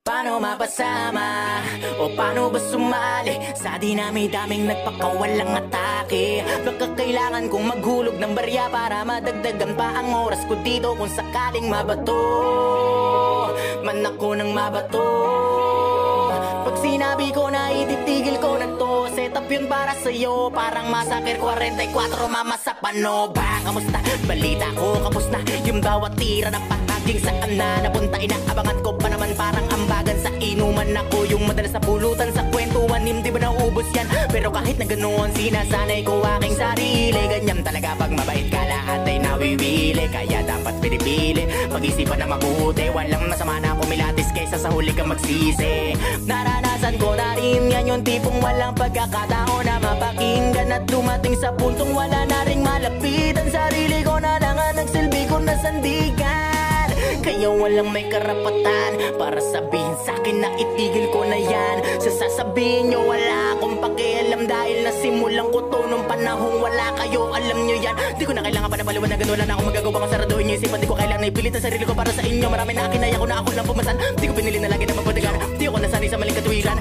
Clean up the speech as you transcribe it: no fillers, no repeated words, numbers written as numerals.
Paano mapasama o paano ba sumali sa dinami-daming nagpakawalang atake? Baka kailangan kong maghulog ng barya para madagdagan pa ang oras ko dito kung sakaling mabato man ako ng mabato. Pag sinabi ko na ititigil ko na to, set up yun para sa'yo, parang Massacre 44 mama sa pano. Ba, kamusta? Balita ko, kapos na yung bawat tira na pahaging saan na napunta. Inaabangan ko pa naman parang ambagan sa inuman. Ako yung madalas na pulutan sa kwentuhan, hindi ba naubos yan? Pero kahit na ganoon, sinasanay ko aking sarili. Ganyan talaga pag mabait ka, lahat ay nawiwili. Kaya dapat pinipili, pag-isipan na mabuti. Walang masama na kumilatis kaysa sa huli kang magsisi. Naranasan ko na rin yan, yung tipong walang pagkakataon na mapakinggan at dumating sa puntong wala na ring malapitan. Sarili ko na lang ang nagsilbi ko na sandigan. Kaya walang may karapatan para sabihin sa'kin na itigil ko na yan. Sasabihin nyo wala akong pakialam dahil nasimulan ko to nung panahong wala kayo, alam nyo yan. Di ko na kailangan pa na paliwanagan, wala na akong magagawa kung saraduhin nyo isipan. Di ko kailangan na ipilit ang sarili ko para sa inyo. Marami na kinaya ko na ako lang pumasan. Di ko pinili na lagi na magpadagan. Di ako nasanay sa maling katwiran.